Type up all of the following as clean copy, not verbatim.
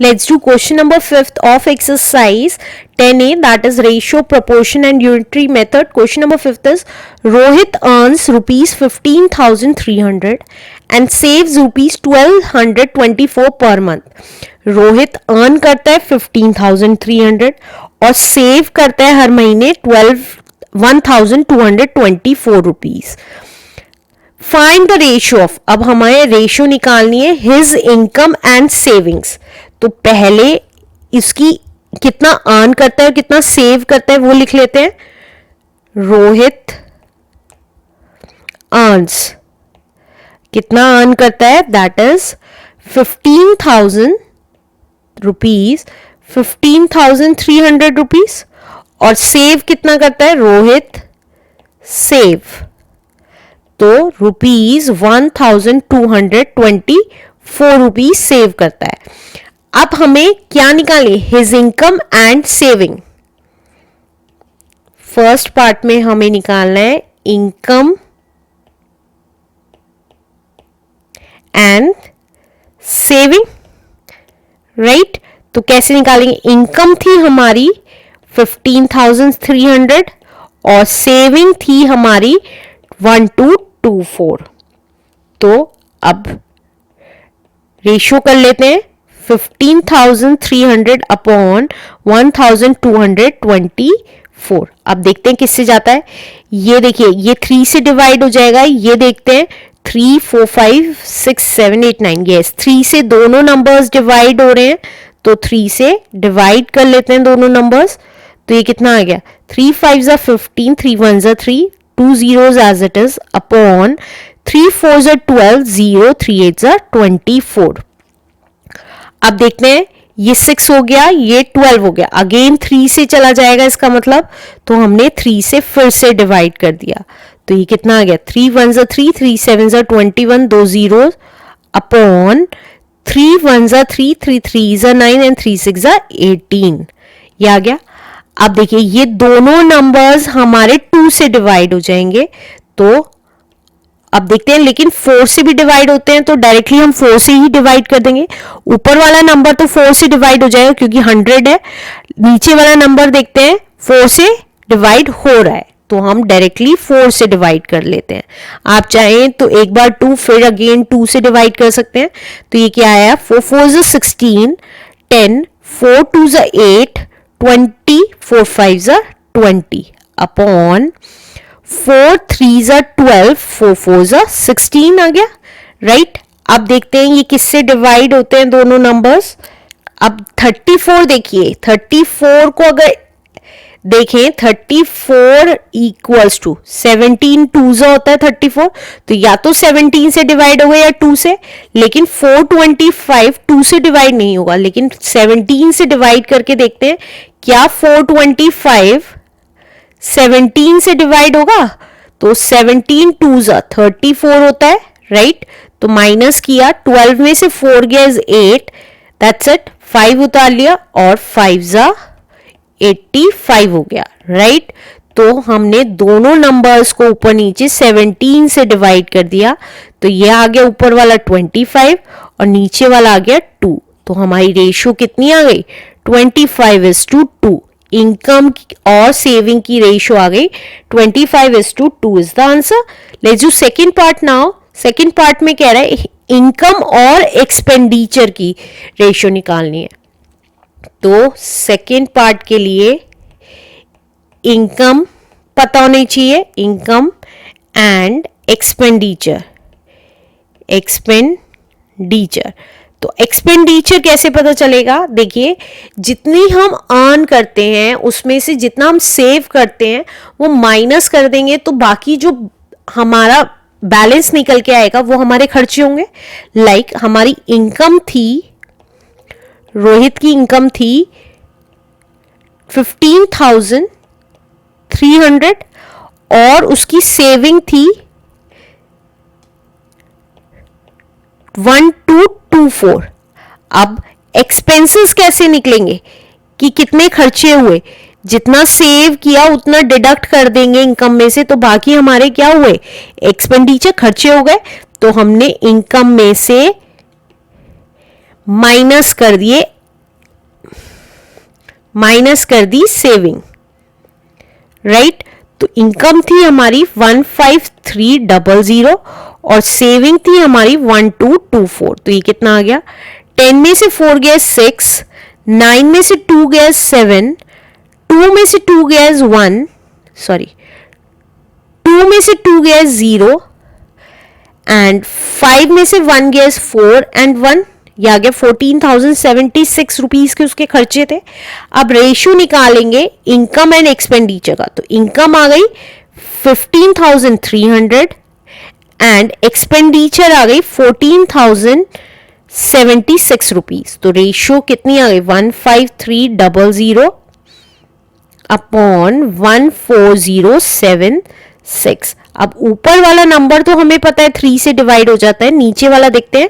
Let's do question number 5th of exercise 10A, that is ratio, proportion and unitary method. Question number 5th is Rohit earns rupees 15,300 and saves rupees 1,224 per month. Rohit earn करता है 15,300 और save करता है हर महीने 1,224 rupees. Find the ratio of, अब हमारे ratio निकालनी है हिज इनकम एंड सेविंग्स. तो पहले इसकी कितना अर्न करता है और कितना सेव करता है वो लिख लेते हैं. रोहित अर्न्स, कितना अर्न करता है, दैट इज 15,000 रुपीज, 15,300 रुपीज. और सेव कितना करता है, रोहित सेव, तो रुपीज 1,224 रुपीज सेव करता है. अब हमें क्या निकालें, his income and saving. First part में हमें निकालना है इनकम एंड सेविंग, राइट. तो कैसे निकालेंगे, इनकम थी हमारी 15,300 और सेविंग थी हमारी 1,224. तो अब रेशियो कर लेते हैं 15,300 अपॉन 1,224. अब देखते हैं किससे जाता है. ये देखिए, ये 3 से डिवाइड हो जाएगा. ये देखते हैं 3, 4, 5, 6, 7, 8, 9. यस, 3 से दोनों नंबर्स डिवाइड हो रहे हैं, तो 3 से डिवाइड कर लेते हैं दोनों नंबर्स. तो ये कितना आ गया, 3 5 15, 3 1 3, 2 zeros as it is, upon 3 4 12, 0 3 8 24. अब देखते हैं, ये 6 हो गया, ये 12 हो गया. अगेन 3 से चला जाएगा इसका मतलब, तो हमने 3 से फिर से डिवाइड कर दिया. तो ये कितना आ गया, 3 1 3, 3 7 21, 2 zeros, अपॉन 3 1 3, 3 3 9 एंड 3 6 18. ये आ गया. अब देखिए, ये दोनों नंबर्स हमारे 2 से डिवाइड हो जाएंगे. तो अब देखते हैं, लेकिन 4 से भी डिवाइड होते हैं, तो डायरेक्टली हम 4 से ही डिवाइड कर देंगे. ऊपर वाला नंबर तो 4 से डिवाइड हो जाएगा क्योंकि 100 है. नीचे वाला नंबर देखते हैं 4 से डिवाइड हो रहा है, तो हम डायरेक्टली 4 से डिवाइड कर लेते हैं. आप चाहें तो एक बार 2 फिर अगेन 2 से डिवाइड कर सकते हैं. तो ये क्या आया, 4 4 16, 10, 4 2 8, 20, 4 5 20, अपॉन 4 3 12, 4 4 16 आ गया, राइट. अब देखते हैं ये किससे डिवाइड होते हैं दोनों नंबर्स. अब 34 देखिए, 34 को अगर देखें, 34 इक्वल्स टू 17 2 होता है 34, तो या तो 17 से डिवाइड होगा या 2 से. लेकिन 425 2 से डिवाइड नहीं होगा, लेकिन 17 से डिवाइड करके देखते हैं क्या 425 17 से डिवाइड होगा. तो 17 2 34 होता है, राइट. तो माइनस किया, 12 में से 4 गया इज 8, दैट्स इट. 5 उतार लिया और 5 85 हो गया, राइट. तो हमने दोनों नंबर्स को ऊपर नीचे 17 से डिवाइड कर दिया. तो ये आ गया ऊपर वाला 25 और नीचे वाला आ गया 2. तो हमारी रेशियो कितनी आ गई, 25:2. इनकम और सेविंग की रेशियो आ गई 25:2 is the answer. Let's do second part now. Second part में कह रहा है इनकम और एक्सपेंडिचर की रेशियो निकालनी है. तो सेकेंड पार्ट के लिए इनकम पता होनी चाहिए, इनकम एंड एक्सपेंडिचर. तो एक्सपेंडिचर कैसे पता चलेगा, देखिए जितनी हम अर्न करते हैं उसमें से जितना हम सेव करते हैं वो माइनस कर देंगे, तो बाकी जो हमारा बैलेंस निकल के आएगा वो हमारे खर्चे होंगे. लाइक हमारी इनकम थी, रोहित की इनकम थी 15,300 और उसकी सेविंग थी 1,224. अब एक्सपेंसेस कैसे निकलेंगे कि कितने खर्चे हुए, जितना सेव किया उतना डिडक्ट कर देंगे इनकम में से, तो बाकी हमारे क्या हुए, एक्सपेंडिचर खर्चे हो गए. तो हमने इनकम में से माइनस कर दिए माइनस कर दी सेविंग, राइट। तो इनकम थी हमारी 15300 और सेविंग थी हमारी 1224। तो ये कितना आ गया? 10 में से 4 गया 6, 9 में से 2 गया 7, 2 में से 2 गया 1, सॉरी 2 में से 2 गया 0 एंड 5 में से 1 गया 4 एंड 1, ये आ गया 14,076 रुपीज के उसके खर्चे थे। अब रेशियो निकालेंगे इनकम एंड एक्सपेंडिचर का, तो इनकम आ गई 15,300 एंड एक्सपेंडिचर आ गई 14,076 रुपीज। तो रेशियो कितनी आ गई? 15300 अपॉन 14076। अब ऊपर वाला नंबर तो हमें पता है 3 से डिवाइड हो जाता है, नीचे वाला देखते हैं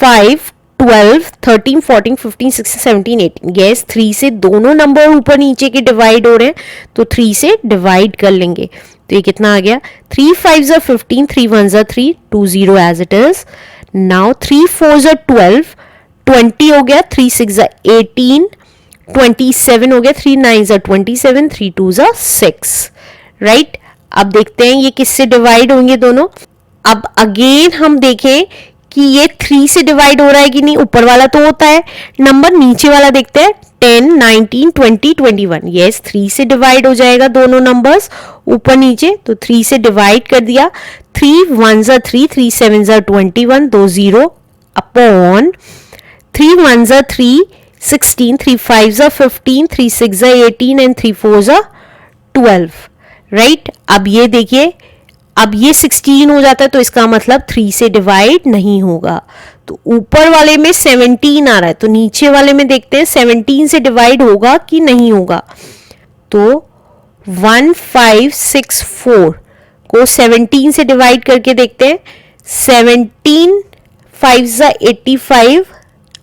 5, 12, 13, 14, 15, 16, 17, 18। यस, 3 से दोनों नंबर ऊपर नीचे के डिवाइड हो रहे हैं, तो 3 से डिवाइड कर लेंगे। तो ये कितना आ गया? 3 5 15, 3 1 3, 2 0 एज इट इज। नाउ 3 4 12, 20 हो गया, 3 6 18, 27 हो गया, 3 9 27, 3 2 6, राइट। अब देखते हैं ये किससे डिवाइड होंगे दोनों। अब अगेन हम देखें कि ये 3 से डिवाइड हो रहा है कि नहीं। ऊपर वाला तो होता है नंबर, नीचे वाला देखते हैं 10, 19, 20, 21। यस, 3 से डिवाइड हो जाएगा दोनों नंबर्स ऊपर नीचे, तो 3 से डिवाइड कर दिया। 3 1 3, 3 7 21, 2 0 अपॉन 3 1 3, 16, 3 5 15, 3 6 18 एंड 3 4 12, राइट। अब ये देखिए, अब ये 16 हो जाता है, तो इसका मतलब 3 से डिवाइड नहीं होगा। तो ऊपर वाले में 17 आ रहा है, तो नीचे वाले में देखते हैं 17 से डिवाइड होगा कि नहीं होगा। तो 1564 को 17 से डिवाइड करके देखते हैं। 17 5 85।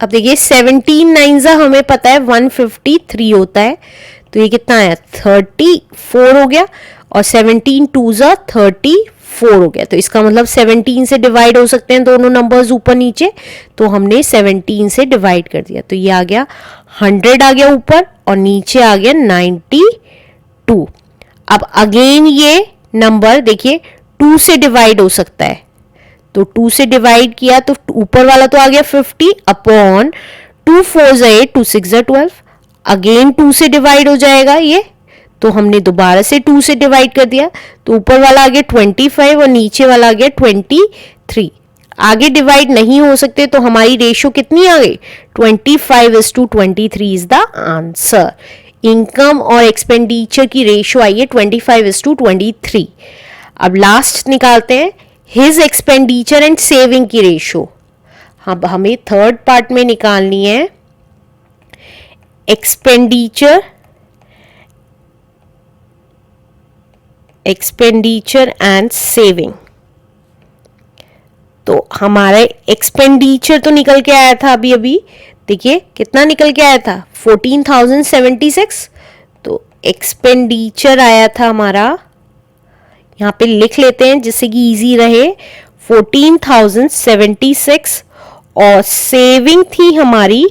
अब देखिए 17 9 हमें पता है 153 होता है, तो ये कितना आया? 34 हो गया, और 17 2 34 हो गया। तो इसका मतलब 17 से डिवाइड हो सकते हैं दोनों नंबर्स ऊपर नीचे, तो हमने 17 से डिवाइड कर दिया। तो ये आ गया 100 आ गया ऊपर, और नीचे आ गया 92। अब अगेन ये नंबर देखिए 2 से डिवाइड हो सकता है, तो 2 से डिवाइड किया तो ऊपर वाला तो आ गया 50 अपॉन 2 4 8, 2 6 12। अगेन 2 से डिवाइड हो जाएगा ये, तो हमने दोबारा से 2 से डिवाइड कर दिया, तो ऊपर वाला आ गया 25 और नीचे वाला आ गया 23। आगे डिवाइड नहीं हो सकते, तो हमारी रेशियो कितनी आ गई? 25:23 इज द आंसर। इनकम और एक्सपेंडिचर की रेशियो आई है 25:23। अब लास्ट निकालते हैं हिज एक्सपेंडिचर एंड सेविंग की रेशियो। अब हमें थर्ड पार्ट में निकालनी है एक्सपेंडिचर एंड सेविंग। तो हमारा एक्सपेंडिचर तो निकल के आया था अभी अभी, देखिए कितना निकल के आया था? 14,076। तो एक्सपेंडिचर आया था हमारा, यहाँ पे लिख लेते हैं जिससे कि इजी रहे, 14,076, और सेविंग थी हमारी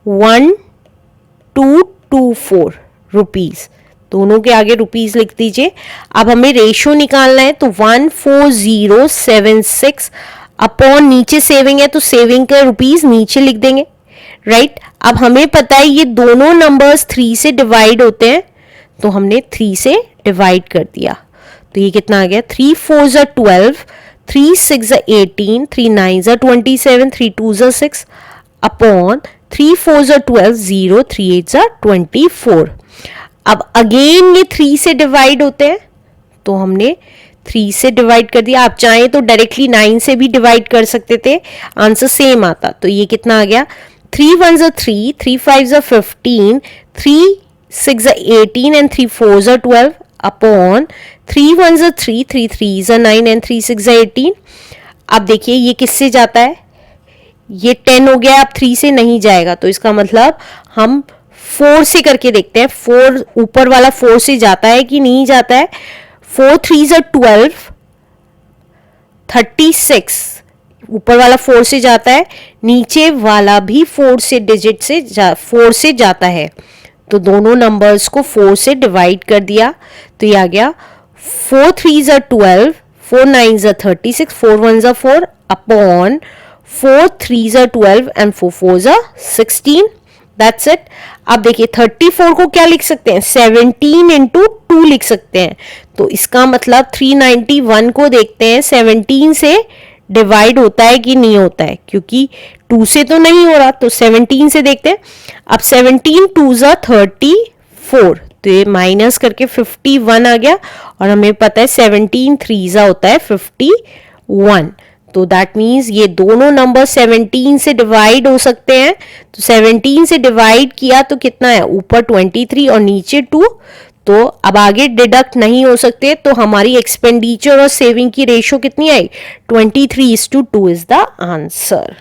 1224 रुपीज। दोनों के आगे रुपीज लिख दीजिए। अब हमें रेशियो निकालना है, तो 14076 अपॉन नीचे सेविंग है, तो सेविंग के रुपीज नीचे लिख देंगे, राइट। अब हमें पता है ये दोनों नंबर्स 3 से डिवाइड होते हैं, तो हमने 3 से डिवाइड कर दिया। तो ये कितना आ गया? 3 4 12, 3 6 18, 3 9 27, 3 2 6 अपॉन 3 4 12, 0 3 8 24। अब अगेन ये 3 से डिवाइड होते हैं, तो हमने 3 से डिवाइड कर दिया। आप चाहें तो डायरेक्टली 9 से भी डिवाइड कर सकते थे, आंसर सेम आता। तो ये कितना आ गया? 3 1 3, 3 5 15, 3 6 18 एंड 3 4 12 अपॉन 3 1 3, 3 3 9 एंड 3 6 18। अब देखिए ये किससे जाता है? ये 10 हो गया, अब 3 से नहीं जाएगा, तो इसका मतलब हम 4 से करके देखते हैं। 4 ऊपर वाला 4 से जाता है कि नहीं जाता है? 4 3 12, 36, ऊपर वाला 4 से जाता है, नीचे वाला भी 4 से डिजिट से 4 से जाता है, तो दोनों नंबर्स को 4 से डिवाइड कर दिया, तो ये आ गया 4 3s are 12, 4 9s are 36, 4 1s are 4 upon 4 3s are 12 and 4 4s are 16. That's it. अब देखिए 34 को क्या लिख सकते हैं, 17 इंटू 2 लिख सकते हैं. तो इसका मतलब 391 को देखते हैं 17 से डिवाइड होता है कि नहीं होता है, क्योंकि 2 से तो नहीं हो रहा, तो 17 से देखते हैं. अब 17 2s are 34, तो ये माइनस करके 51 आ गया, और हमें पता है 17 3s होता है 51. तो दैट मीन्स ये दोनों नंबर 17 से डिवाइड हो सकते हैं. तो 17 से डिवाइड किया तो कितना है, ऊपर 23 और नीचे 2. तो अब आगे डिडक्ट नहीं हो सकते, तो हमारी एक्सपेंडिचर और सेविंग की रेशियो कितनी आई, 23:2 इज द आंसर.